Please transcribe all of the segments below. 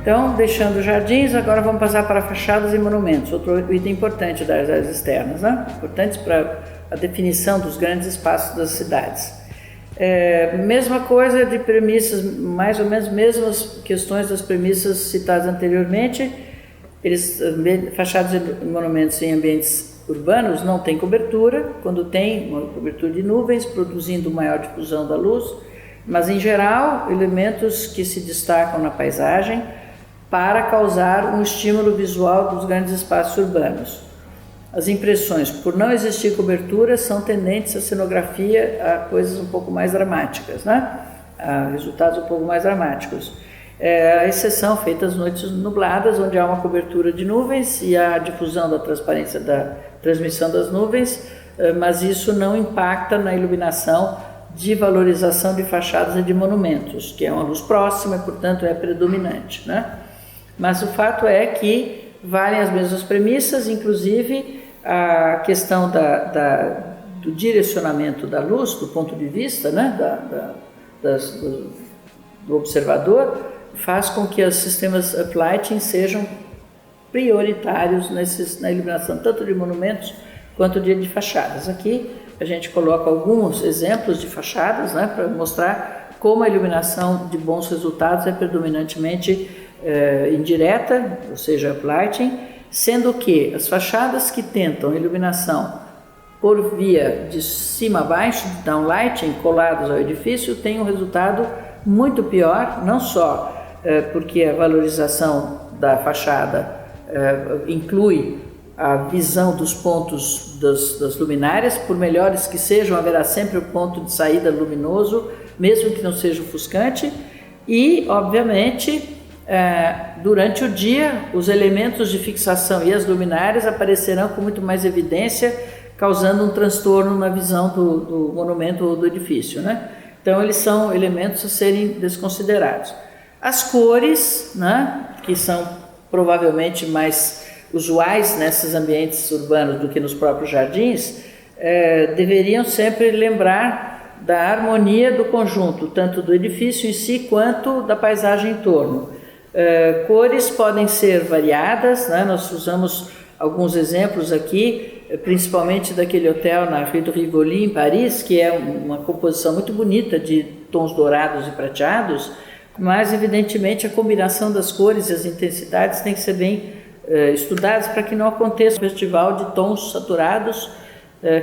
Então, deixando jardins, agora vamos passar para fachadas e monumentos, outro item importante das áreas externas, né? Importantes para a definição dos grandes espaços das cidades. Mesma coisa de premissas, mais ou menos mesmas questões das premissas citadas anteriormente. Fachadas e monumentos em ambientes urbanos não têm cobertura, quando tem uma cobertura de nuvens, produzindo maior difusão da luz, mas em geral, elementos que se destacam na paisagem para causar um estímulo visual dos grandes espaços urbanos. As impressões, por não existir cobertura, são tendentes à cenografia, a coisas um pouco mais dramáticas, né? A resultados um pouco mais dramáticos. A exceção feita às noites nubladas, onde há uma cobertura de nuvens e a difusão da transparência da transmissão das nuvens, mas isso não impacta na iluminação de valorização de fachadas e de monumentos, que é uma luz próxima e, portanto, é predominante, né? Mas o fato é que valem as mesmas premissas, inclusive a questão do direcionamento da luz, do ponto de vista, né, do observador, faz com que os sistemas uplighting sejam prioritários na iluminação tanto de monumentos quanto de fachadas. Aqui a gente coloca alguns exemplos de fachadas, né, para mostrar como a iluminação de bons resultados é predominantemente indireta, ou seja, uplighting, sendo que as fachadas que tentam iluminação por via de cima a baixo, de downlighting, colados ao edifício, têm um resultado muito pior, não só porque a valorização da fachada inclui a visão dos pontos das luminárias, por melhores que sejam, haverá sempre o ponto de saída luminoso, mesmo que não seja ofuscante, e, obviamente, durante o dia, os elementos de fixação e as luminárias aparecerão com muito mais evidência, causando um transtorno na visão do monumento ou do edifício, né? Então, eles são elementos a serem desconsiderados. As cores, né, que são provavelmente mais usuais nesses ambientes urbanos do que nos próprios jardins, deveriam sempre lembrar da harmonia do conjunto, tanto do edifício em si quanto da paisagem em torno. Cores podem ser variadas, né? Nós usamos alguns exemplos aqui, principalmente daquele hotel na Rue de Rivoli, em Paris, que é uma composição muito bonita de tons dourados e prateados, mas evidentemente a combinação das cores e as intensidades tem que ser bem estudadas para que não aconteça um festival de tons saturados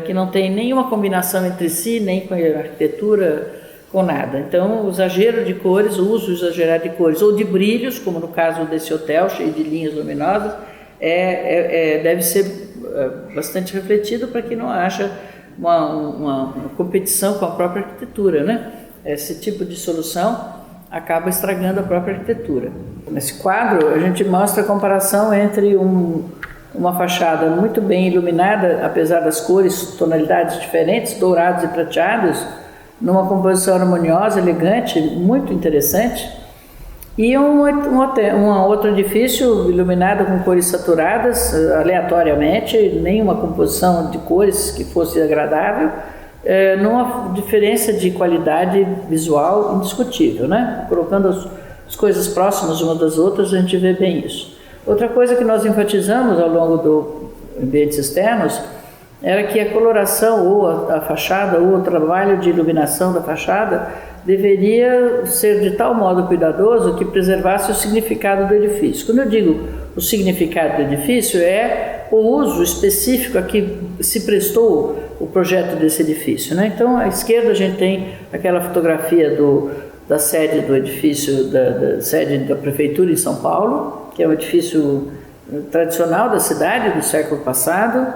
que não tem nenhuma combinação entre si, nem com a arquitetura, com nada. Então, o exagero de cores, o uso exagerado de cores ou de brilhos, como no caso desse hotel cheio de linhas luminosas, deve ser bastante refletido para que não haja uma competição com a própria arquitetura, né? Esse tipo de solução acaba estragando a própria arquitetura. Nesse quadro, a gente mostra a comparação entre uma fachada muito bem iluminada, apesar das cores, tonalidades diferentes, dourados e prateados, numa composição harmoniosa, elegante, muito interessante, e um outro edifício iluminado com cores saturadas, aleatoriamente, nenhuma composição de cores que fosse agradável, numa diferença de qualidade visual indiscutível, né? Colocando as coisas próximas umas das outras, a gente vê bem isso. Outra coisa que nós enfatizamos ao longo dos ambientes externos era que a coloração ou a fachada ou o trabalho de iluminação da fachada deveria ser de tal modo cuidadoso que preservasse o significado do edifício. Quando eu digo o significado do edifício, é o uso específico a que se prestou o projeto desse edifício, né? Então, à esquerda a gente tem aquela fotografia da sede do edifício, da sede da prefeitura em São Paulo, que é um edifício tradicional da cidade do século passado,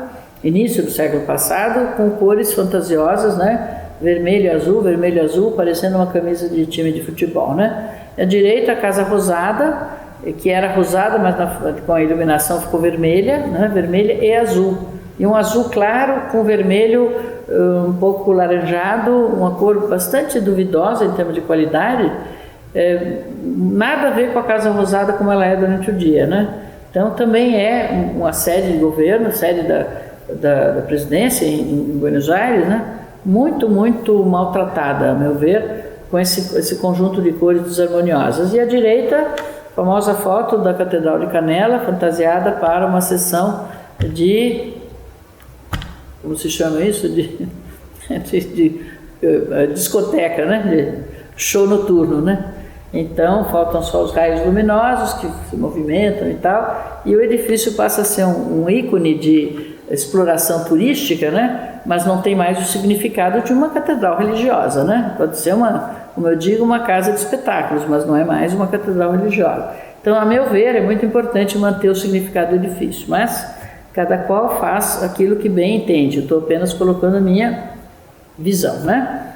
início do século passado, com cores fantasiosas, né? Vermelho e azul, parecendo uma camisa de time de futebol, né? À direita, a Casa Rosada, que era rosada, mas com a iluminação ficou vermelha, né? Vermelha e azul. E um azul claro com vermelho um pouco laranjado, uma cor bastante duvidosa em termos de qualidade, nada a ver com a Casa Rosada como ela é durante o dia, né? Então também é uma sede de governo, sede da presidência em Buenos Aires, né? Muito, muito maltratada, a meu ver, com esse conjunto de cores desarmoniosas. E à direita, famosa foto da Catedral de Canela, fantasiada para uma sessão de, como se chama isso? De discoteca, né? De show noturno, né? Então, faltam só os raios luminosos que se movimentam e tal, e o edifício passa a ser um ícone de exploração turística, né? Mas não tem mais o significado de uma catedral religiosa, né? Pode ser como eu digo, uma casa de espetáculos, mas não é mais uma catedral religiosa. Então, a meu ver, é muito importante manter o significado do edifício, mas cada qual faz aquilo que bem entende. Eu estou apenas colocando a minha visão, né?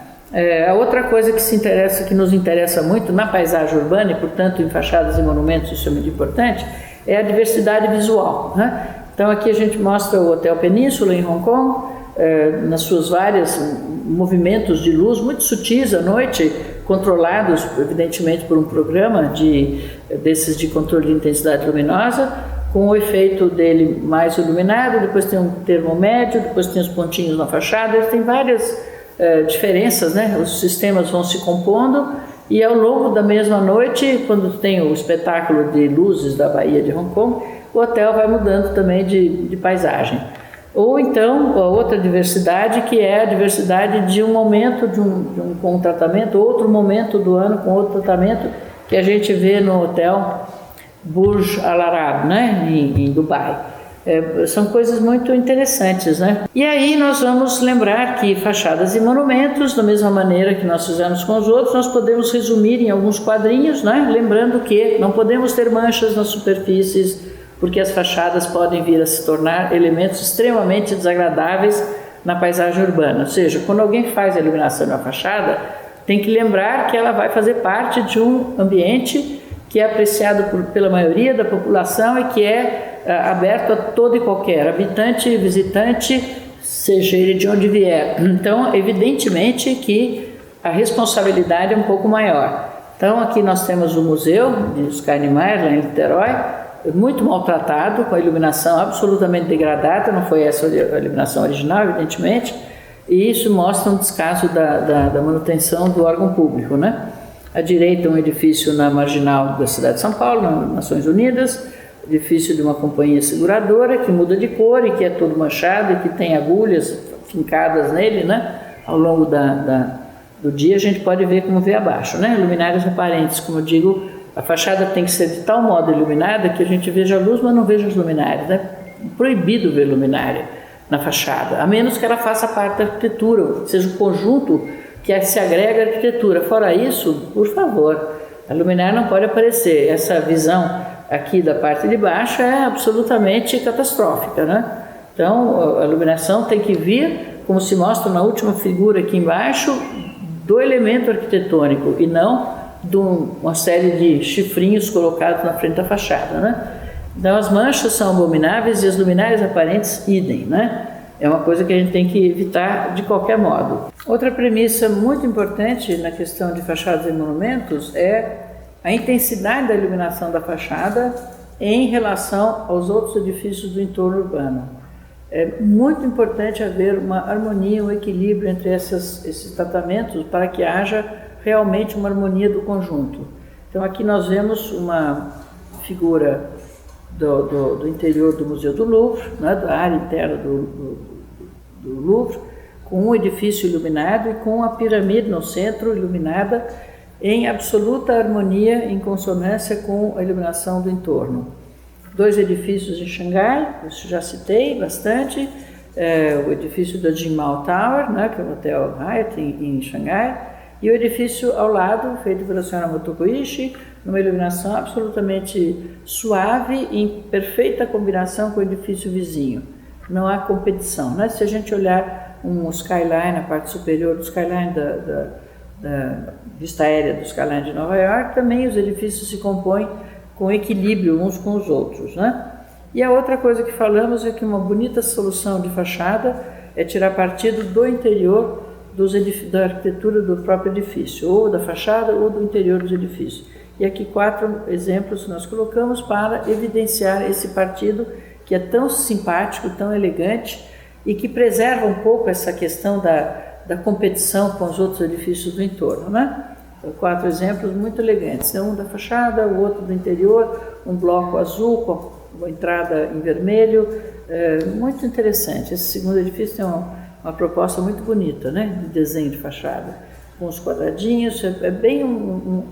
A outra coisa que nos interessa muito na paisagem urbana, e portanto em fachadas e monumentos isso é muito importante, é a diversidade visual, né? Então aqui a gente mostra o Hotel Península em Hong Kong, nas suas várias movimentos de luz muito sutis à noite, controlados evidentemente por um programa desses de controle de intensidade luminosa, com o efeito dele mais iluminado, depois tem um termo médio, depois tem os pontinhos na fachada, ele tem várias diferenças, né? Os sistemas vão se compondo e ao longo da mesma noite, quando tem o espetáculo de luzes da Baía de Hong Kong, o hotel vai mudando também de paisagem. Ou então, a outra diversidade, que é a diversidade de um momento com um tratamento, outro momento do ano com outro tratamento, que a gente vê no hotel Burj Al Arab, né? em Dubai. São coisas muito interessantes, né? E aí nós vamos lembrar que fachadas e monumentos, da mesma maneira que nós fizemos com os outros, nós podemos resumir em alguns quadrinhos, né? Lembrando que não podemos ter manchas nas superfícies, porque as fachadas podem vir a se tornar elementos extremamente desagradáveis na paisagem urbana. Ou seja, quando alguém faz a iluminação na fachada, tem que lembrar que ela vai fazer parte de um ambiente que é apreciado pela maioria da população e que é aberto a todo e qualquer habitante e visitante, seja ele de onde vier. Então, evidentemente que a responsabilidade é um pouco maior. Então, aqui nós temos o museu de Oscar Niemeyer, lá em Niterói, muito maltratado, com a iluminação absolutamente degradada, não foi essa a iluminação original, evidentemente, e isso mostra um descaso da manutenção do órgão público, né? À direita, um edifício na marginal da cidade de São Paulo, nas Nações Unidas, edifício de uma companhia seguradora que muda de cor e que é todo manchado e que tem agulhas fincadas nele, né? Ao longo do dia a gente pode ver como vê abaixo, né? Luminárias aparentes, como eu digo, a fachada tem que ser de tal modo iluminada que a gente veja a luz, mas não veja as luminárias, né? Proibido ver luminária na fachada, a menos que ela faça parte da arquitetura, seja um conjunto que se agrega à arquitetura. Fora isso, por favor, a luminária não pode aparecer. Essa visão aqui da parte de baixo é absolutamente catastrófica, né? Então, a iluminação tem que vir, como se mostra na última figura aqui embaixo, do elemento arquitetônico e não de uma série de chifrinhos colocados na frente da fachada, né? Então, as manchas são abomináveis e as luminárias aparentes idem, né? É uma coisa que a gente tem que evitar de qualquer modo. Outra premissa muito importante na questão de fachadas e monumentos é a intensidade da iluminação da fachada em relação aos outros edifícios do entorno urbano. É muito importante haver uma harmonia, um equilíbrio entre esses tratamentos para que haja realmente uma harmonia do conjunto. Então aqui nós vemos uma figura do interior do Museu do Louvre, né, da área interna do Louvre, com um edifício iluminado e com a pirâmide no centro iluminada em absoluta harmonia, em consonância com a iluminação do entorno. 2 edifícios em Xangai, isso já citei bastante, o edifício da Jinmao Tower, né, que é o Hotel Hyatt em Xangai, e o edifício ao lado, feito pela senhora Motokoishi, numa iluminação absolutamente suave, em perfeita combinação com o edifício vizinho. Não há competição, né? Se a gente olhar um skyline, a parte superior do skyline da vista aérea do skyline de Nova York, também os edifícios se compõem com equilíbrio uns com os outros, né? E a outra coisa que falamos é que uma bonita solução de fachada é tirar partido do interior da arquitetura do próprio edifício, ou da fachada ou do interior dos edifícios. E aqui 4 exemplos que nós colocamos para evidenciar esse partido que é tão simpático, tão elegante e que preserva um pouco essa questão da competição com os outros edifícios do entorno, né? 4 exemplos muito elegantes, um da fachada, o outro do interior, um bloco azul com uma entrada em vermelho, muito interessante. Esse segundo edifício tem uma proposta muito bonita, né, de desenho de fachada, com os quadradinhos, é bem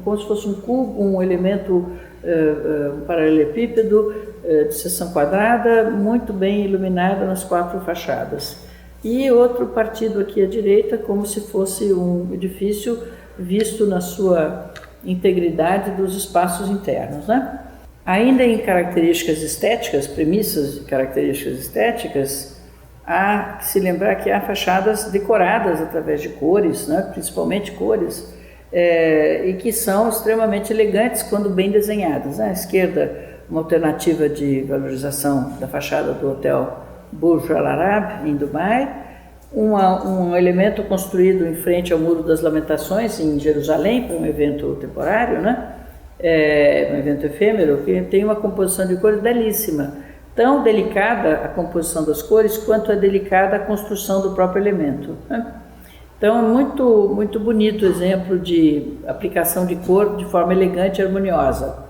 como se fosse um cubo, um elemento, um paralelepípedo de seção quadrada, muito bem iluminado nas 4 fachadas. E outro partido aqui à direita, como se fosse um edifício visto na sua integridade dos espaços internos, né? Ainda em características estéticas, premissas de características estéticas, há que se lembrar que há fachadas decoradas através de cores, né? Principalmente cores, e que são extremamente elegantes quando bem desenhadas. À esquerda, uma alternativa de valorização da fachada do Hotel Burj Al Arab, em Dubai, um elemento construído em frente ao Muro das Lamentações, em Jerusalém, para um evento temporário, né? Um evento efêmero, que tem uma composição de cores belíssima. Tão delicada a composição das cores, quanto é delicada a construção do próprio elemento, né? Então, é muito, muito bonito o exemplo de aplicação de cor de forma elegante e harmoniosa.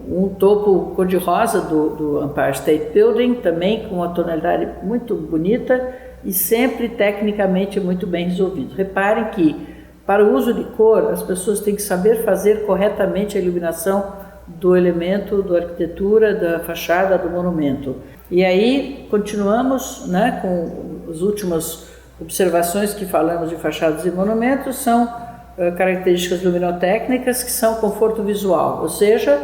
Um topo cor-de-rosa do Empire State Building, também com uma tonalidade muito bonita e sempre tecnicamente muito bem resolvido. Reparem que, para o uso de cor, as pessoas têm que saber fazer corretamente a iluminação do elemento, da arquitetura, da fachada, do monumento. E aí continuamos, né, com as últimas observações que falamos de fachadas e monumentos, são características luminotécnicas, que são conforto visual, ou seja,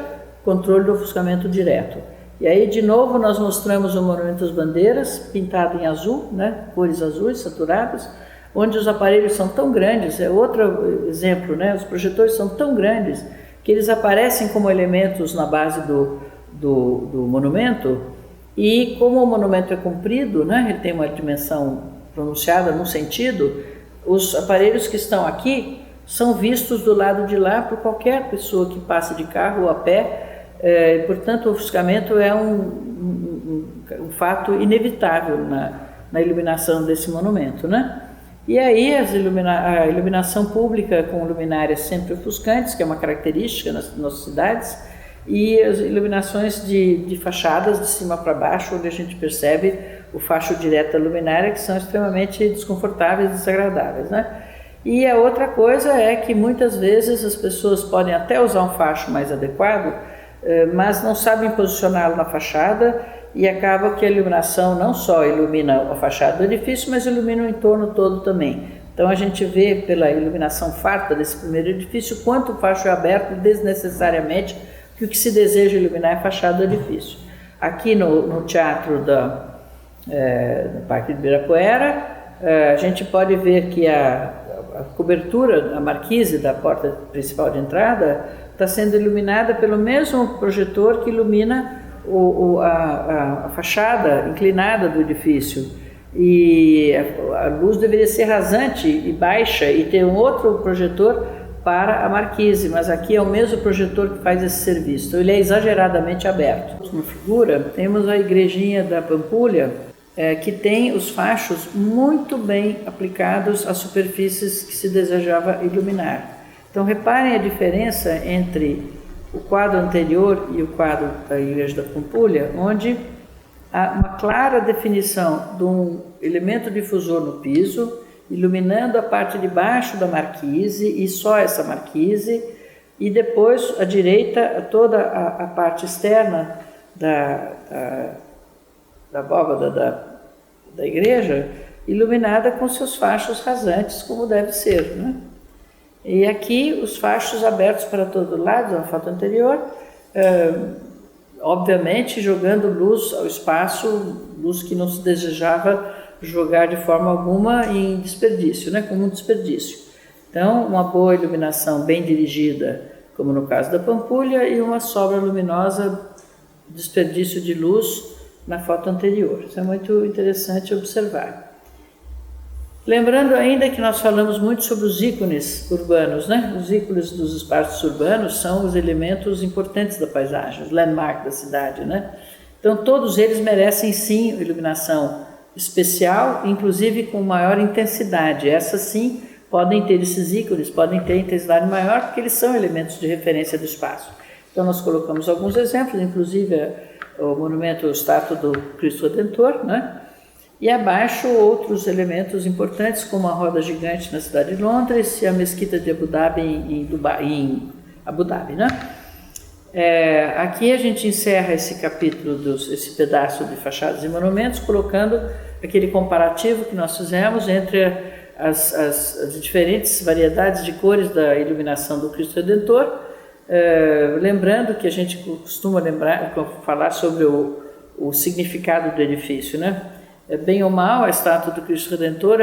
controle do ofuscamento direto. E aí, de novo, nós mostramos o Monumento às Bandeiras, pintado em azul, né, cores azuis saturadas, onde os aparelhos são tão grandes, é outro exemplo, né, os projetores são tão grandes que eles aparecem como elementos na base do monumento, e como o monumento é comprido, né, ele tem uma dimensão pronunciada num sentido, os aparelhos que estão aqui são vistos do lado de lá por qualquer pessoa que passe de carro ou a pé, portanto o ofuscamento é um fato inevitável na iluminação desse monumento, né? E aí a iluminação pública com luminárias sempre ofuscantes, que é uma característica nas nossas cidades, e as iluminações de fachadas de cima para baixo, onde a gente percebe o facho direto da luminária, que são extremamente desconfortáveis e desagradáveis, né? E a outra coisa é que muitas vezes as pessoas podem até usar um facho mais adequado, mas não sabem posicioná-lo na fachada, e acaba que a iluminação não só ilumina a fachada do edifício, mas ilumina o entorno todo também. Então a gente vê pela iluminação farta desse primeiro edifício quanto o facho é aberto desnecessariamente, que o que se deseja iluminar é a fachada do edifício. Aqui no teatro no Parque de Ibirapuera, a gente pode ver que a cobertura, a marquise da porta principal de entrada está sendo iluminada pelo mesmo projetor que ilumina a fachada inclinada do edifício, e a luz deveria ser rasante e baixa e ter um outro projetor para a marquise, mas aqui é o mesmo projetor que faz esse serviço, então ele é exageradamente aberto. Última figura, temos a igrejinha da Pampulha, que tem os fachos muito bem aplicados às superfícies que se desejava iluminar. Então reparem a diferença entre o quadro anterior e o quadro da Igreja da Pampulha, onde há uma clara definição de um elemento difusor no piso, iluminando a parte de baixo da marquise e só essa marquise, e depois à direita toda a parte externa da abóbada da igreja, iluminada com seus fachos rasantes, como deve ser, né? E aqui os fachos abertos para todo lado, na foto anterior, obviamente jogando luz ao espaço, luz que não se desejava jogar de forma alguma em desperdício, né? Como um desperdício. Então, uma boa iluminação bem dirigida, como no caso da Pampulha, e uma sobra luminosa, desperdício de luz na foto anterior. Isso é muito interessante observar. Lembrando ainda que nós falamos muito sobre os ícones urbanos, né? Os ícones dos espaços urbanos são os elementos importantes da paisagem, os landmarks da cidade, né? Então todos eles merecem sim iluminação especial, inclusive com maior intensidade. Essa sim podem ter esses ícones, podem ter intensidade maior, porque eles são elementos de referência do espaço. Então nós colocamos alguns exemplos, inclusive o monumento, a estátua do Cristo Redentor, né? E abaixo outros elementos importantes, como a roda gigante na cidade de Londres e a mesquita de Abu Dhabi em Abu Dhabi, né? Aqui a gente encerra esse capítulo, esse pedaço de fachadas e monumentos, colocando aquele comparativo que nós fizemos entre as diferentes variedades de cores da iluminação do Cristo Redentor, lembrando que a gente costuma falar sobre o significado do edifício, né? Bem ou mal, a estátua do Cristo Redentor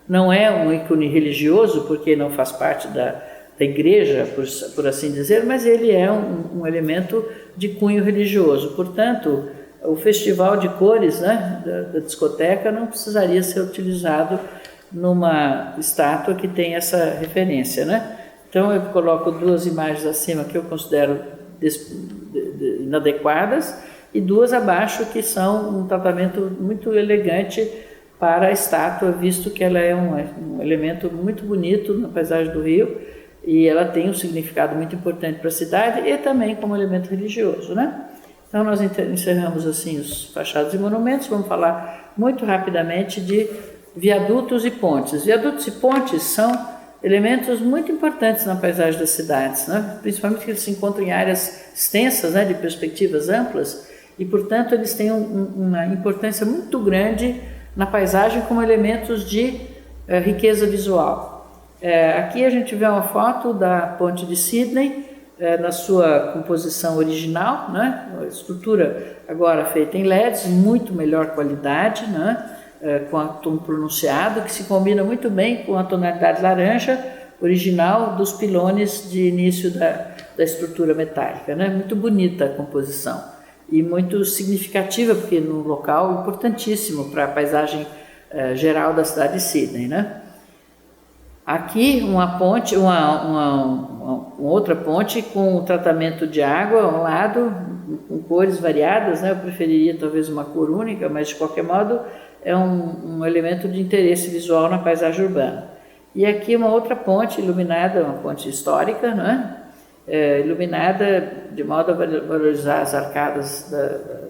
não é um ícone religioso, porque não faz parte da igreja, por assim dizer, mas ele é um elemento de cunho religioso. Portanto, o festival de cores, né, da discoteca não precisaria ser utilizado numa estátua que tem essa referência, né? Então eu coloco duas imagens acima que eu considero inadequadas e duas abaixo que são um tratamento muito elegante para a estátua, visto que ela é um elemento muito bonito na paisagem do Rio e ela tem um significado muito importante para a cidade e também como elemento religioso, né? Então nós encerramos assim os fachadas e monumentos. Vamos falar muito rapidamente de viadutos e pontes. Viadutos e pontes são elementos muito importantes na paisagem das cidades, né? Principalmente que eles se encontram em áreas extensas, né, de perspectivas amplas, e portanto eles têm uma importância muito grande na paisagem como elementos de riqueza visual. Aqui a gente vê uma foto da ponte de Sydney, na sua composição original, né? A estrutura agora feita em LEDs, muito melhor qualidade, né? Com um tom pronunciado, que se combina muito bem com a tonalidade laranja original dos pilones de início da estrutura metálica, né? Muito bonita a composição e muito significativa, porque num local importantíssimo para a paisagem geral da cidade de Sydney, né? Aqui uma ponte, uma outra ponte com tratamento de água ao lado, com cores variadas, né? Eu preferiria talvez uma cor única, mas de qualquer modo é um elemento de interesse visual na paisagem urbana. E aqui uma outra ponte iluminada, uma ponte histórica, né? Iluminada de modo a valorizar as arcadas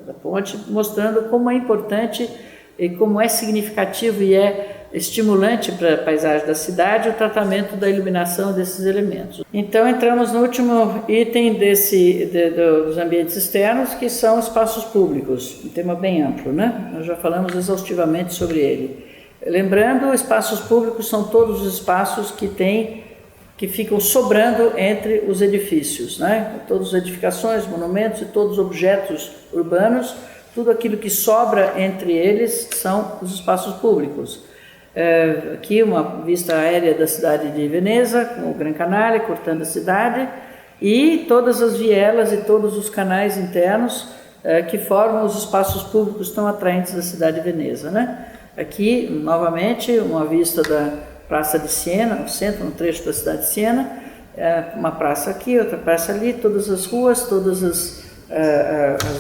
da ponte, mostrando como é importante e como é significativo e é estimulante para a paisagem da cidade o tratamento da iluminação desses elementos. Então entramos no último item dos ambientes externos, que são espaços públicos, um tema bem amplo, né? Nós já falamos exaustivamente sobre ele. Lembrando, espaços públicos são todos os espaços que ficam sobrando entre os edifícios, né? Todas as edificações, monumentos e todos os objetos urbanos, tudo aquilo que sobra entre eles são os espaços públicos. Aqui uma vista aérea da cidade de Veneza, com o Gran Canale cortando a cidade, e todas as vielas e todos os canais internos que formam os espaços públicos tão atraentes da cidade de Veneza, né? Aqui, novamente, uma vista da Praça de Siena, o centro, um trecho da cidade de Siena, uma praça aqui, outra praça ali, todas as ruas, todas as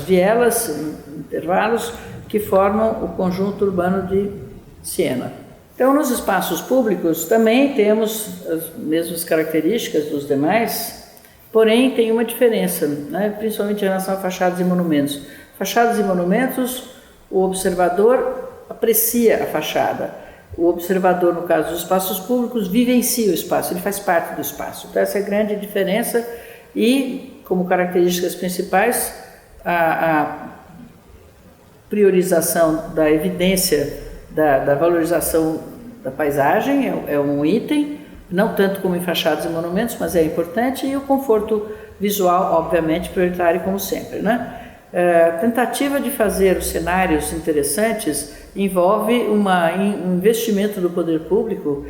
vielas, intervalos que formam o conjunto urbano de Siena. Então, nos espaços públicos também temos as mesmas características dos demais, porém tem uma diferença, né? Principalmente em relação a fachadas e monumentos. Fachadas e monumentos, o observador aprecia a fachada. O observador, no caso dos espaços públicos, vivencia o espaço, ele faz parte do espaço. Então, essa é a grande diferença e, como características principais, a priorização da evidência da valorização da paisagem é um item, não tanto como em fachadas e monumentos, mas é importante, e o conforto visual, obviamente, prioritário como sempre, né? A tentativa de fazer os cenários interessantes envolve um investimento do poder público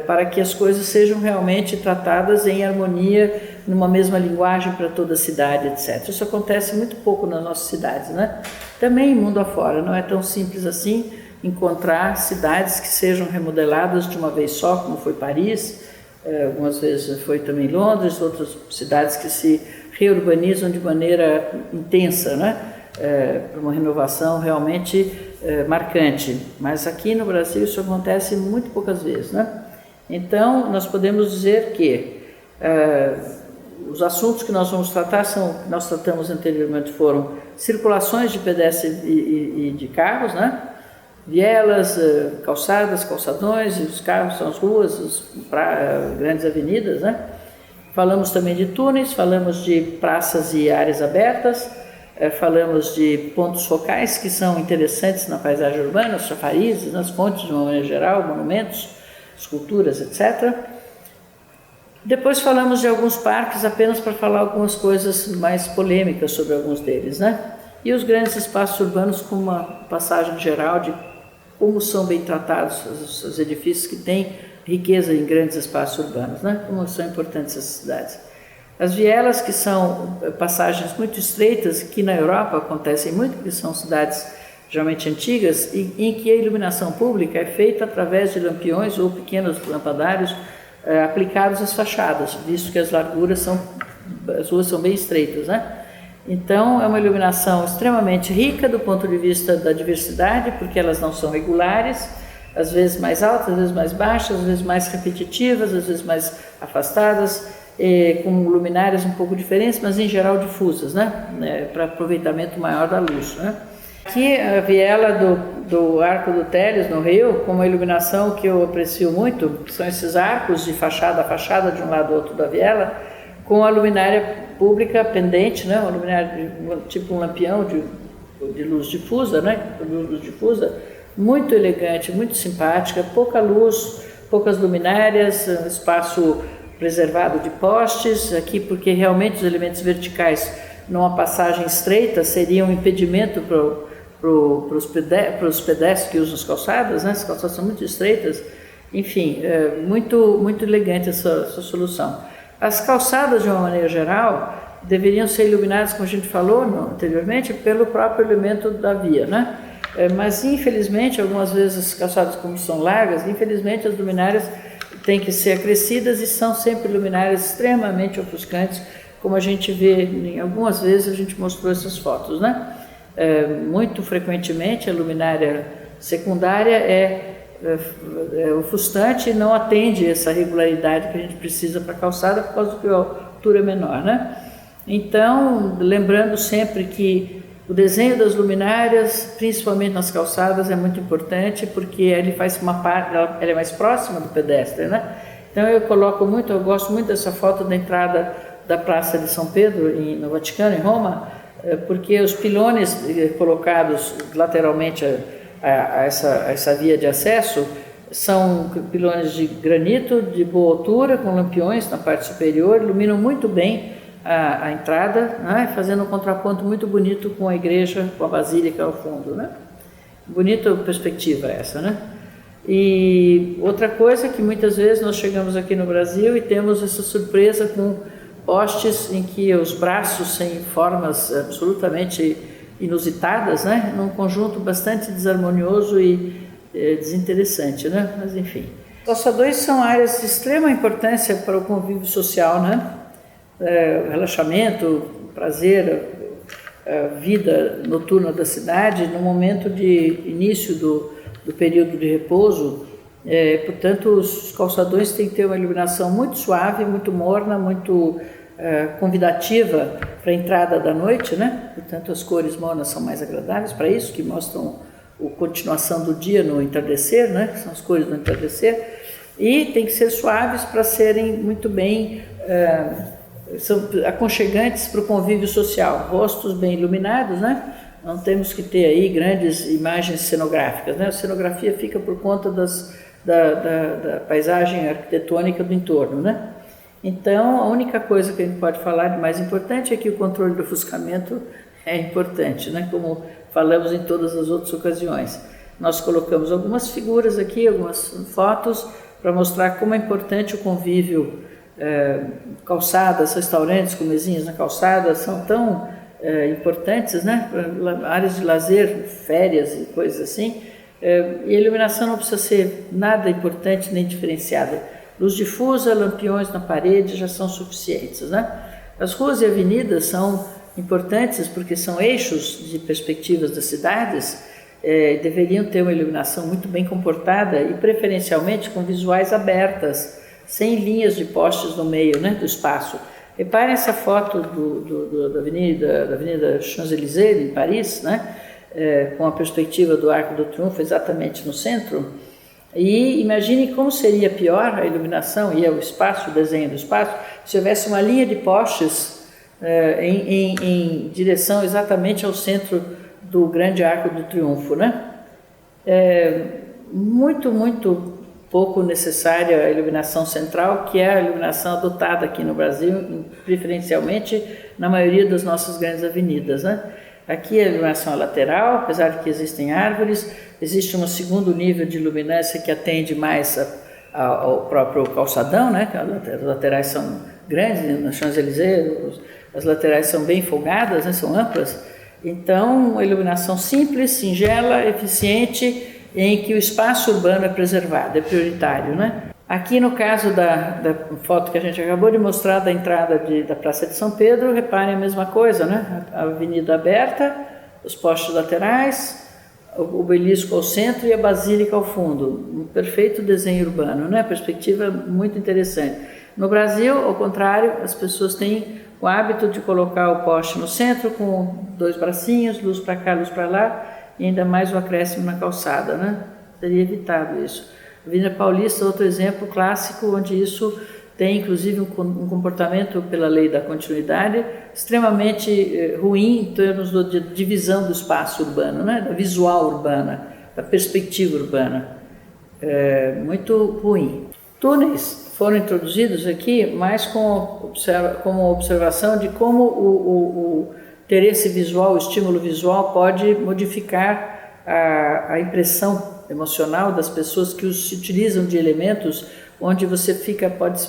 para que as coisas sejam realmente tratadas em harmonia, numa mesma linguagem para toda a cidade, etc. Isso acontece muito pouco nas nossas cidades, né? Também mundo afora, não é tão simples assim encontrar cidades que sejam remodeladas de uma vez só, como foi Paris, algumas vezes foi também Londres, outras cidades que se reurbanizam de maneira intensa, né? Para uma renovação realmente marcante. Mas aqui no Brasil isso acontece muito poucas vezes, né? Então, nós podemos dizer que os assuntos que nós vamos tratar que nós tratamos anteriormente foram circulações de pedestres e de carros, né? Vielas, calçadas, calçadões, e os carros são as ruas, as grandes avenidas, né? Falamos também de túneis, falamos de praças e áreas abertas, falamos de pontos focais que são interessantes na paisagem urbana, os chafarizes, nas fontes de uma maneira geral, monumentos, esculturas, etc. Depois falamos de alguns parques apenas para falar algumas coisas mais polêmicas sobre alguns deles, né? E os grandes espaços urbanos com uma passagem geral de como são bem tratados os edifícios que têm riqueza em grandes espaços urbanos, né? Como são importantes essas cidades. As vielas, que são passagens muito estreitas, que na Europa acontecem muito, porque são cidades geralmente antigas, em que a iluminação pública é feita através de lampiões ou pequenos lampadários aplicados às fachadas, visto que as ruas são bem estreitas, né? Então, é uma iluminação extremamente rica do ponto de vista da diversidade, porque elas não são regulares, às vezes mais altas, às vezes mais baixas, às vezes mais repetitivas, às vezes mais afastadas, com luminárias um pouco diferentes, mas em geral difusas, né? Para aproveitamento maior da luz, né? Aqui a viela do Arco do Teles, no Rio, com uma iluminação que eu aprecio muito, são esses arcos de fachada a fachada de um lado ao outro da viela, com a luminária pública pendente, né? Uma luminária tipo um lampião de luz difusa, né? Luz difusa, muito elegante, muito simpática, pouca luz, poucas luminárias, um espaço preservado de postes, aqui porque realmente os elementos verticais numa passagem estreita seriam um impedimento para os pedestres que usam as calçadas, né? As calçadas são muito estreitas, enfim, muito elegante essa solução. As calçadas, de uma maneira geral, deveriam ser iluminadas, como a gente falou anteriormente, pelo próprio elemento da via, né? Mas, infelizmente, algumas vezes as calçadas, como são largas, infelizmente as luminárias têm que ser acrescidas e são sempre luminárias extremamente ofuscantes, como a gente vê, em algumas vezes a gente mostrou essas fotos, né? Muito frequentemente a luminária secundária é ofuscante e não atende essa regularidade que a gente precisa para a calçada por causa que a altura é menor, né? Então, lembrando sempre que o desenho das luminárias, principalmente nas calçadas, é muito importante porque ele faz ela é mais próxima do pedestre, né? Então eu gosto muito dessa foto da entrada da Praça de São Pedro no Vaticano, em Roma, porque os pilones colocados lateralmente a essa via de acesso são pilones de granito de boa altura, com lampiões na parte superior, iluminam muito bem a entrada, né, fazendo um contraponto muito bonito com a igreja, com a basílica ao fundo, né? Bonita perspectiva essa, né? E outra coisa que muitas vezes nós chegamos aqui no Brasil e temos essa surpresa com postes em que os braços têm formas absolutamente inusitadas, né? Num conjunto bastante desarmonioso e desinteressante, né? Mas enfim. Os calçadões são áreas de extrema importância para o convívio social, né? Relaxamento, prazer, vida noturna da cidade, no momento de início do período de repouso. Portanto, os calçadões têm que ter uma iluminação muito suave, muito morna, muito convidativa para a entrada da noite, né? Portanto, as cores mornas são mais agradáveis para isso, que mostram a continuação do dia no entardecer, né? São as cores do entardecer. E tem que ser suaves para serem muito bem são aconchegantes para o convívio social, rostos bem iluminados, né? Não temos que ter aí grandes imagens cenográficas, né? A cenografia fica por conta da paisagem arquitetônica do entorno, né? Então, a única coisa que a gente pode falar de mais importante é que o controle do ofuscamento é importante, né? Como falamos em todas as outras ocasiões. Nós colocamos algumas figuras aqui, algumas fotos, para mostrar como é importante o convívio. Calçadas, restaurantes com mesinhas na calçada são tão importantes, né? Áreas de lazer, férias e coisas assim. E a iluminação não precisa ser nada importante nem diferenciada. Luz difusa, lampiões na parede já são suficientes, né? As ruas e avenidas são importantes porque são eixos de perspectivas das cidades deveriam ter uma iluminação muito bem comportada e preferencialmente com visuais abertas, sem linhas de postes no meio, né, do espaço. Reparem essa foto da Avenida Champs-Élysées, em Paris, né, com a perspectiva do Arco do Triunfo exatamente no centro. E imagine como seria pior a iluminação e o espaço, o desenho do espaço, se houvesse uma linha de postes em direção exatamente ao centro do grande Arco do Triunfo, né? Muito pouco necessária a iluminação central, que é a iluminação adotada aqui no Brasil, preferencialmente na maioria das nossas grandes avenidas, né? Aqui a iluminação é lateral, apesar de que existem árvores, existe um segundo nível de luminância que atende mais ao próprio calçadão, né? As laterais são grandes, na Champs-Élysées as laterais são bem folgadas, né? São amplas. Então, uma iluminação simples, singela, eficiente, em que o espaço urbano é preservado, é prioritário, né? Aqui no caso da foto que a gente acabou de mostrar da entrada da Praça de São Pedro, reparem a mesma coisa, né? A avenida aberta, os postes laterais, o obelisco ao centro e a basílica ao fundo. Um perfeito desenho urbano, né? Perspectiva muito interessante. No Brasil, ao contrário, as pessoas têm o hábito de colocar o poste no centro com dois bracinhos, luz para cá, luz para lá, e ainda mais o acréscimo na calçada, né? Seria evitado isso. Avenida Paulista, outro exemplo clássico, onde isso tem inclusive um comportamento pela lei da continuidade extremamente ruim em termos de divisão do espaço urbano, né? Da visual urbana, da perspectiva urbana. Muito ruim. Túneis foram introduzidos aqui mais como observação de como ter esse visual, o estímulo visual pode modificar a impressão emocional das pessoas que se utilizam de elementos onde você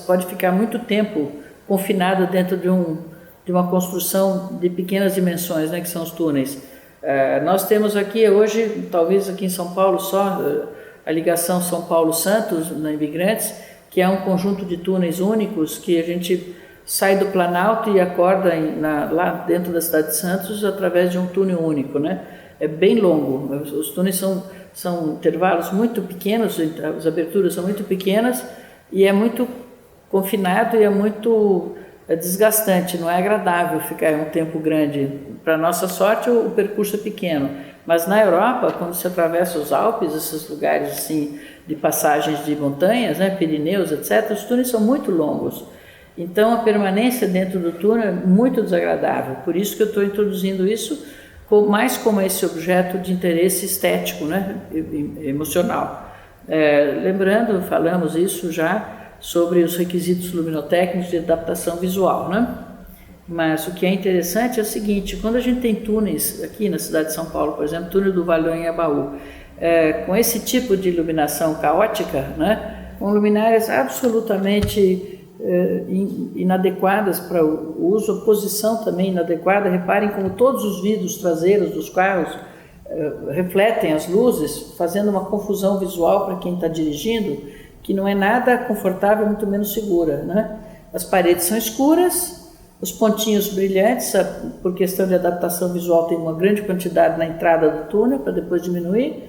pode ficar muito tempo confinado dentro de uma construção de pequenas dimensões, né, que são os túneis. Nós temos aqui hoje, talvez aqui em São Paulo só, a ligação São Paulo-Santos, na Imigrantes, que é um conjunto de túneis únicos que a gente sai do Planalto e acorda lá dentro da cidade de Santos através de um túnel único, né? É bem longo, os túneis são intervalos muito pequenos, as aberturas são muito pequenas e é muito confinado e é muito desgastante, não é agradável ficar um tempo grande. Para nossa sorte, o percurso é pequeno, mas na Europa, quando se atravessa os Alpes, esses lugares assim de passagens de montanhas, né, Pirineus, etc., os túneis são muito longos. Então, a permanência dentro do túnel é muito desagradável. Por isso que eu estou introduzindo isso mais como esse objeto de interesse estético, né, emocional. Lembrando, falamos isso já sobre os requisitos luminotécnicos de adaptação visual, né? Mas o que é interessante é o seguinte: quando a gente tem túneis aqui na cidade de São Paulo, por exemplo, túnel do Valhões-Anhangabaú, com esse tipo de iluminação caótica, né, com luminárias absolutamente inadequadas para o uso, a posição também inadequada. Reparem como todos os vidros traseiros dos carros refletem as luzes, fazendo uma confusão visual para quem está dirigindo, que não é nada confortável, muito menos segura, né? As paredes são escuras, os pontinhos brilhantes, por questão de adaptação visual, tem uma grande quantidade na entrada do túnel para depois diminuir.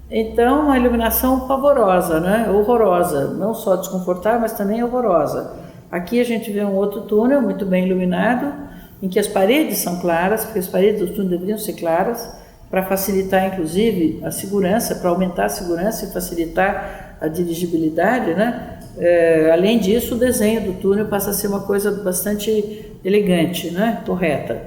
Então, uma iluminação pavorosa, né? Horrorosa, não só desconfortável, mas também horrorosa. Aqui a gente vê um outro túnel muito bem iluminado, em que as paredes são claras, porque as paredes do túnel deveriam ser claras, para facilitar inclusive a segurança, para aumentar a segurança e facilitar a dirigibilidade, né? Além disso, o desenho do túnel passa a ser uma coisa bastante elegante, né? Correta.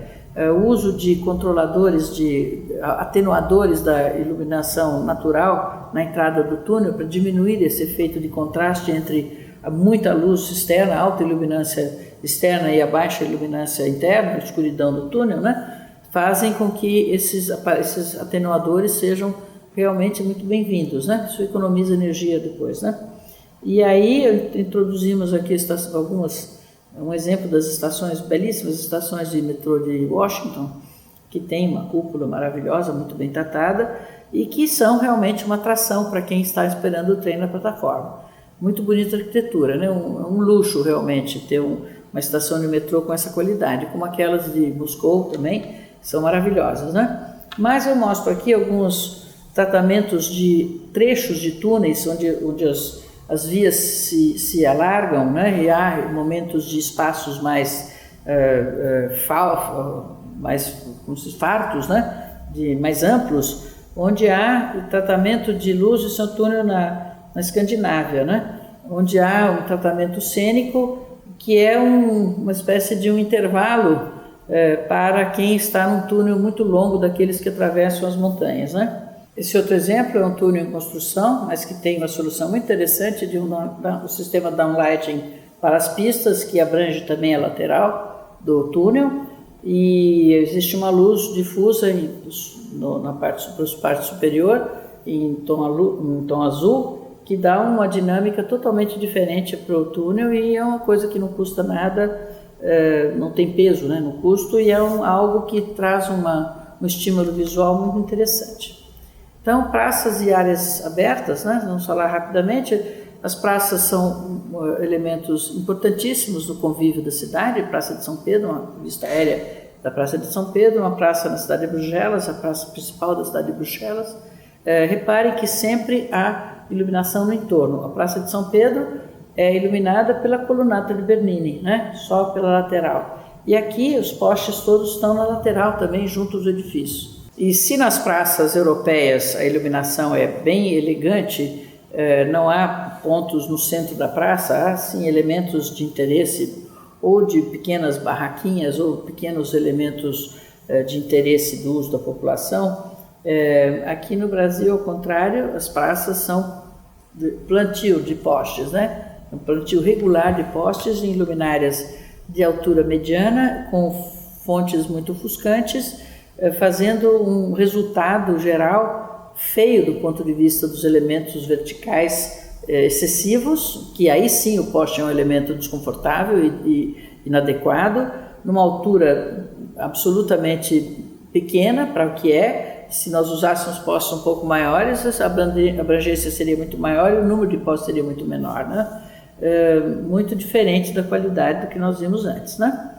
O uso de controladores, de atenuadores da iluminação natural na entrada do túnel para diminuir esse efeito de contraste entre muita luz externa, alta iluminância externa e a baixa iluminância interna, a escuridão do túnel, né? Fazem com que esses atenuadores sejam realmente muito bem-vindos, né? Isso economiza energia depois, né? E aí introduzimos aqui um exemplo das estações, belíssimas estações de metrô de Washington, que tem uma cúpula maravilhosa, muito bem tratada, e que são realmente uma atração para quem está esperando o trem na plataforma. Muito bonita arquitetura, né? Um luxo realmente ter uma estação de metrô com essa qualidade, como aquelas de Moscou também, são maravilhosas, né? Mas eu mostro aqui alguns tratamentos de trechos de túneis onde as vias se alargam, né? E há momentos de espaços mais fartos, né? Mais amplos, onde há tratamento de luz de seu túnel na Escandinávia, né? Onde há um tratamento cênico que é uma espécie de um intervalo para quem está num túnel muito longo daqueles que atravessam as montanhas, né? Esse outro exemplo é um túnel em construção, mas que tem uma solução muito interessante de um sistema downlighting para as pistas, que abrange também a lateral do túnel, e existe uma luz difusa na parte superior, em tom azul, que dá uma dinâmica totalmente diferente para o túnel, e é uma coisa que não custa nada, não tem peso, né, no custo, e é algo que traz um estímulo visual muito interessante. Então, praças e áreas abertas, né, vamos falar rapidamente. As praças são elementos importantíssimos do convívio da cidade. Praça de São Pedro, uma vista aérea da Praça de São Pedro, uma praça na cidade de Bruxelas, a praça principal da cidade de Bruxelas. Reparem que sempre há iluminação no entorno. A Praça de São Pedro é iluminada pela colunata de Bernini, né? Só pela lateral. E aqui os postes todos estão na lateral também, junto aos edifícios. E se nas praças europeias a iluminação é bem elegante, não há pontos no centro da praça, há sim elementos de interesse, ou de pequenas barraquinhas, ou pequenos elementos de interesse do uso da população. Aqui no Brasil, ao contrário, as praças são plantio de postes, né? Um plantio regular de postes em luminárias de altura mediana, com fontes muito ofuscantes, fazendo um resultado geral feio do ponto de vista dos elementos verticais excessivos, que aí sim o poste é um elemento desconfortável e inadequado, numa altura absolutamente pequena para o que é. Se nós usássemos postes um pouco maiores, a abrangência seria muito maior e o número de postes seria muito menor, né? Muito diferente da qualidade do que nós vimos antes, né?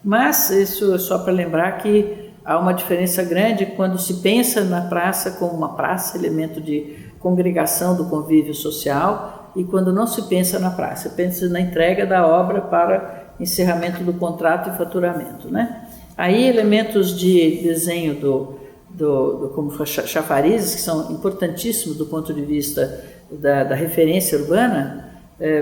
Mas isso é só para lembrar que há uma diferença grande quando se pensa na praça como uma praça, elemento de congregação do convívio social, e quando não se pensa na praça, pensa na entrega da obra para encerramento do contrato e faturamento, né? Aí elementos de desenho como chafarizes, que são importantíssimos do ponto de vista da referência urbana,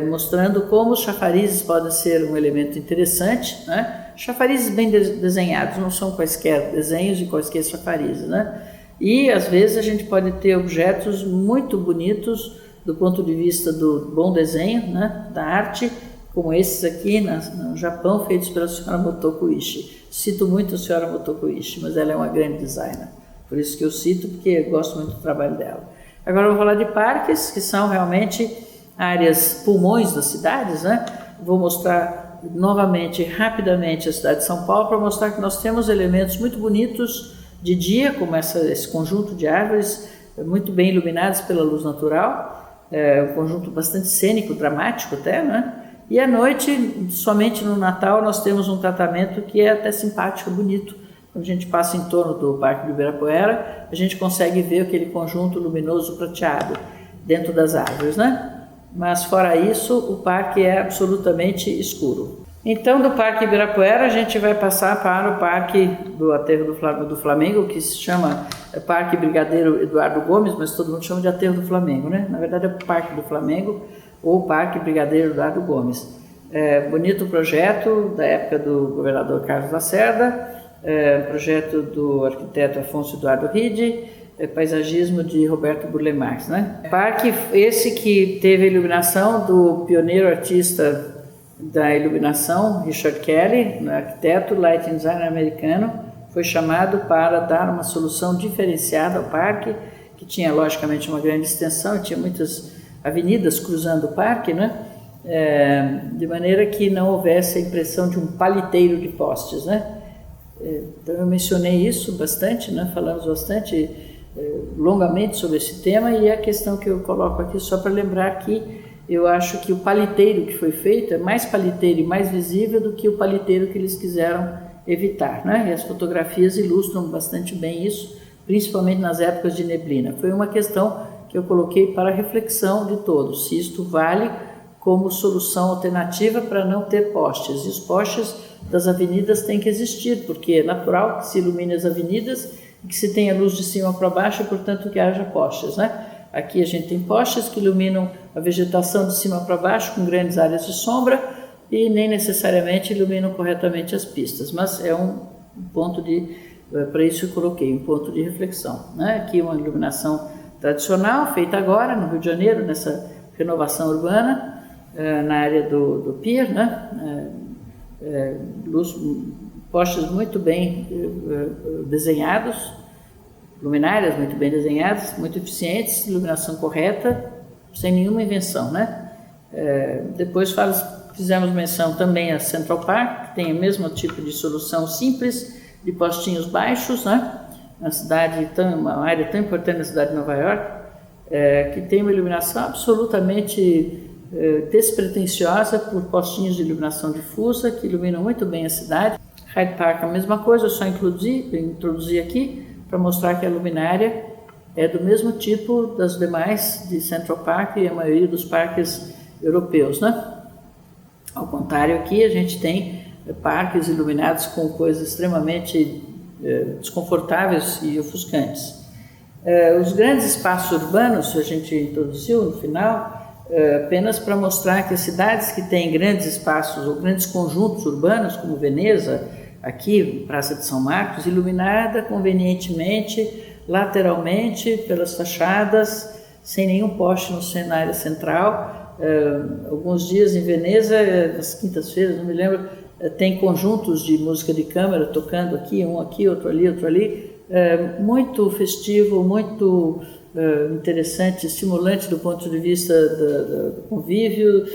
mostrando como os chafarizes podem ser um elemento interessante, né? Chafarizes bem desenhados, não são quaisquer desenhos e quaisquer chafarizes, né? E às vezes a gente pode ter objetos muito bonitos do ponto de vista do bom desenho, né? Da arte, como esses aqui no Japão, feitos pela senhora Motoko Ishii. Cito muito a senhora Motoko Ishii, mas ela é uma grande designer, por isso que eu cito, porque eu gosto muito do trabalho dela. Agora eu vou falar de parques, que são realmente áreas pulmões das cidades, né? Vou mostrar novamente, rapidamente, a cidade de São Paulo, para mostrar que nós temos elementos muito bonitos de dia, como esse conjunto de árvores muito bem iluminadas pela luz natural, um conjunto bastante cênico, dramático até, né? E à noite, somente no Natal, nós temos um tratamento que é até simpático, bonito. Quando a gente passa em torno do Parque do Ibirapuera, a gente consegue ver aquele conjunto luminoso prateado dentro das árvores, né? Mas fora isso, o parque é absolutamente escuro. Então, do Parque Ibirapuera, a gente vai passar para o Parque do Aterro do Flamengo, que se chama Parque Brigadeiro Eduardo Gomes, mas todo mundo chama de Aterro do Flamengo, né? Na verdade é o Parque do Flamengo ou Parque Brigadeiro Eduardo Gomes. Bonito projeto da época do governador Carlos Lacerda, projeto do arquiteto Afonso Eduardo Ride, paisagismo de Roberto Burle Marx, né? Parque esse que teve a iluminação do pioneiro artista da iluminação, Richard Kelly, arquiteto, lighting designer americano, foi chamado para dar uma solução diferenciada ao parque, que tinha logicamente uma grande extensão, tinha muitas avenidas cruzando o parque, né? De maneira que não houvesse a impressão de um paliteiro de postes, né? Então eu mencionei isso bastante, né? Falamos bastante longamente sobre esse tema, e a questão que eu coloco aqui só para lembrar que eu acho que o paliteiro que foi feito é mais paliteiro e mais visível do que o paliteiro que eles quiseram evitar, né? E as fotografias ilustram bastante bem isso, principalmente nas épocas de neblina. Foi uma questão que eu coloquei para reflexão de todos, se isto vale como solução alternativa para não ter postes. E os postes das avenidas têm que existir, porque é natural que se ilumine as avenidas e que se tenha luz de cima para baixo, e, portanto, que haja postes, né? Aqui a gente tem postes que iluminam a vegetação de cima para baixo, com grandes áreas de sombra, e nem necessariamente iluminam corretamente as pistas, mas é um ponto de, para isso eu coloquei, um ponto de reflexão, né? Aqui uma iluminação tradicional, feita agora no Rio de Janeiro, nessa renovação urbana, na área do Pier, né? Postes muito bem desenhados, luminárias muito bem desenhadas, muito eficientes, iluminação correta, sem nenhuma invenção, né? Depois fizemos menção também a Central Park, que tem o mesmo tipo de solução simples, de postinhos baixos, né? Uma área tão importante na cidade de Nova York, que tem uma iluminação absolutamente despretensiosa por postinhos de iluminação difusa, que iluminam muito bem a cidade. Hyde Park a mesma coisa, eu só introduzi aqui para mostrar que a luminária é do mesmo tipo das demais de Central Park e a maioria dos parques europeus, né? Ao contrário, aqui a gente tem parques iluminados com coisas extremamente desconfortáveis e ofuscantes. Os grandes espaços urbanos a gente introduziu no final apenas para mostrar que as cidades que têm grandes espaços ou grandes conjuntos urbanos, como Veneza, aqui, Praça de São Marcos, iluminada convenientemente, lateralmente, pelas fachadas, sem nenhum poste na área central. Alguns dias em Veneza, nas quintas-feiras, não me lembro, tem conjuntos de música de câmara tocando aqui, um aqui, outro ali, muito festivo, muito interessante, estimulante do ponto de vista do convívio,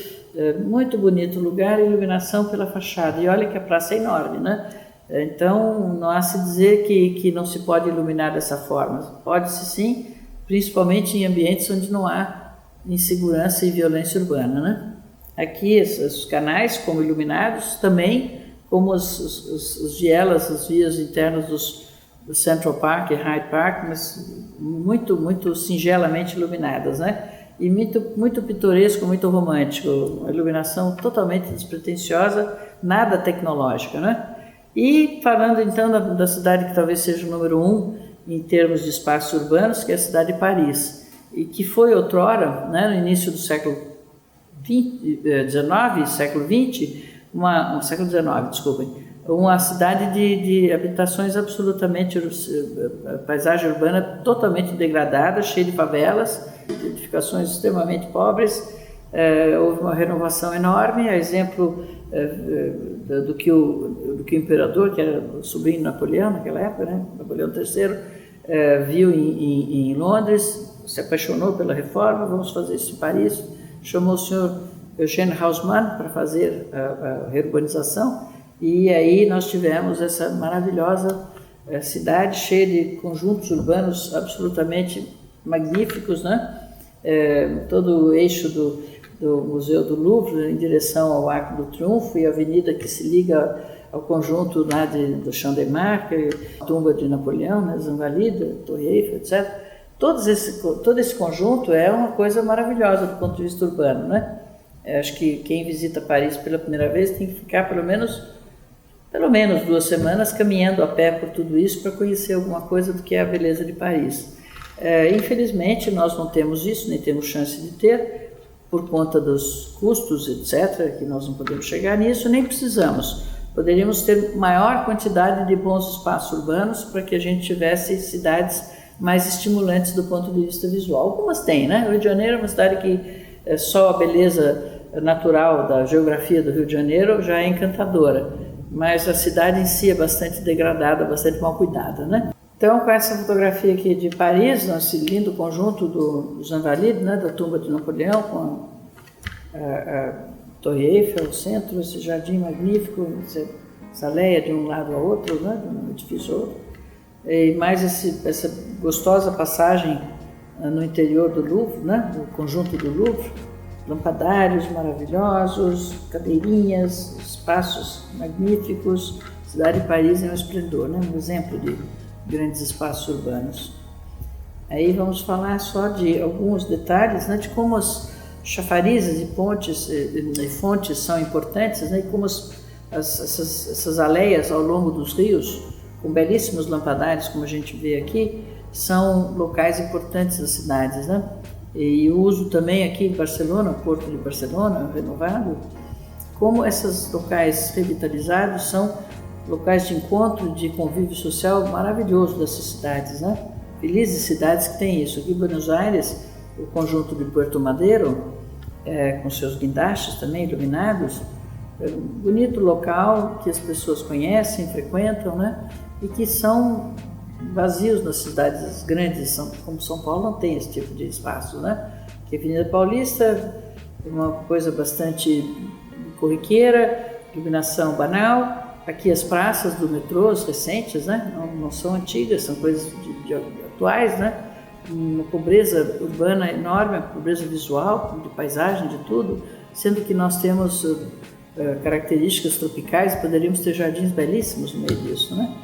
muito bonito o lugar, iluminação pela fachada. E olha que a praça é enorme, né? Então, não há se dizer que não se pode iluminar dessa forma. Pode-se sim, principalmente em ambientes onde não há insegurança e violência urbana, né? Aqui, os canais como iluminados, também como as vielas, as vias internas do Central Park e Hyde Park, mas muito, muito singelamente iluminadas, né? E muito pitoresco, muito romântico, uma iluminação totalmente despretensiosa, nada tecnológica, né? E falando então da cidade que talvez seja o número 1 em termos de espaços urbanos, que é a cidade de Paris, e que foi outrora, né, no início do século XIX, século XX, século XIX, desculpem, uma cidade de habitações absolutamente, paisagem urbana totalmente degradada, cheia de favelas, edificações extremamente pobres. Houve uma renovação enorme, a exemplo do que o imperador, que era o sobrinho de Napoleão naquela época, né? Napoleão III, viu em Londres, se apaixonou pela reforma. Vamos fazer isso em Paris, chamou o senhor Eugène Haussmann para fazer a reurbanização, e aí nós tivemos essa maravilhosa cidade cheia de conjuntos urbanos absolutamente magníficos, né? Todo o eixo do Museu do Louvre em direção ao Arco do Triunfo e a avenida que se liga ao conjunto lá do Champ de Mars, a tumba de Napoleão, né, as Invalides, Torre Eiffel, etc. Todo esse conjunto é uma coisa maravilhosa do ponto de vista urbano, né? Acho que quem visita Paris pela primeira vez tem que ficar pelo menos 2 semanas caminhando a pé por tudo isso para conhecer alguma coisa do que é a beleza de Paris. Infelizmente nós não temos isso, nem temos chance de ter, por conta dos custos, etc., que nós não podemos chegar nisso, nem precisamos. Poderíamos ter maior quantidade de bons espaços urbanos para que a gente tivesse cidades mais estimulantes do ponto de vista visual. Algumas têm, né? O Rio de Janeiro é uma cidade que só a beleza natural da geografia do Rio de Janeiro já é encantadora, mas a cidade em si é bastante degradada, bastante mal cuidada, né? Então, com essa fotografia aqui de Paris, esse lindo conjunto dos Invalides, né, da tumba de Napoleão, com a Torre Eiffel, o centro, esse jardim magnífico, essa leia de um lado ao outro, né, de um edifício ao outro, e mais essa gostosa passagem no interior do Louvre, né, do conjunto do Louvre, lampadários maravilhosos, cadeirinhas, espaços magníficos. A cidade de Paris é um esplendor, né, um exemplo grandes espaços urbanos. Aí vamos falar só de alguns detalhes, né, de como as chafarizes e pontes e fontes são importantes, né, e como essas aleias ao longo dos rios, com belíssimos lampadários, como a gente vê aqui, são locais importantes das cidades, né? E o uso também aqui em Barcelona, Porto de Barcelona, renovado, como esses locais revitalizados são locais de encontro, de convívio social maravilhoso dessas cidades, né? Felizes cidades que têm isso. Aqui em Buenos Aires, o conjunto de Puerto Madero, com seus guindastes também iluminados, é um bonito local que as pessoas conhecem, frequentam, né? E que são vazios nas cidades grandes, como São Paulo não tem esse tipo de espaço, né? Que a Avenida Paulista é uma coisa bastante corriqueira, iluminação banal. Aqui as praças do metrô, as recentes, né? Não são antigas, são coisas atuais, né? Uma pobreza urbana enorme, uma pobreza visual, de paisagem, de tudo, sendo que nós temos características tropicais, poderíamos ter jardins belíssimos no meio disso, né?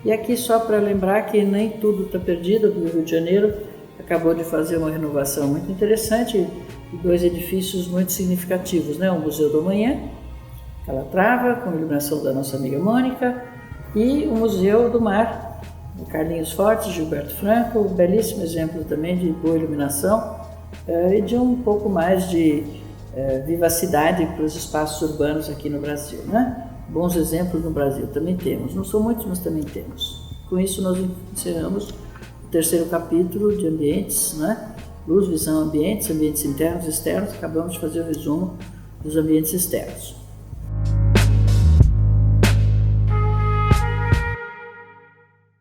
E aqui só para lembrar que nem tudo está perdido, o Rio de Janeiro acabou de fazer uma renovação muito interessante e 2 edifícios muito significativos, né? O Museu do Amanhã, Calatrava, com a iluminação da nossa amiga Mônica, e o Museu do Mar, o Carlinhos Fortes, Gilberto Franco, um belíssimo exemplo também de boa iluminação e de um pouco mais de vivacidade para os espaços urbanos aqui no Brasil, né? Bons exemplos no Brasil também temos, não são muitos, mas também temos. Com isso nós encerramos o 3º capítulo de ambientes, né? Luz, visão, ambientes internos e externos. Acabamos de fazer o resumo dos ambientes externos.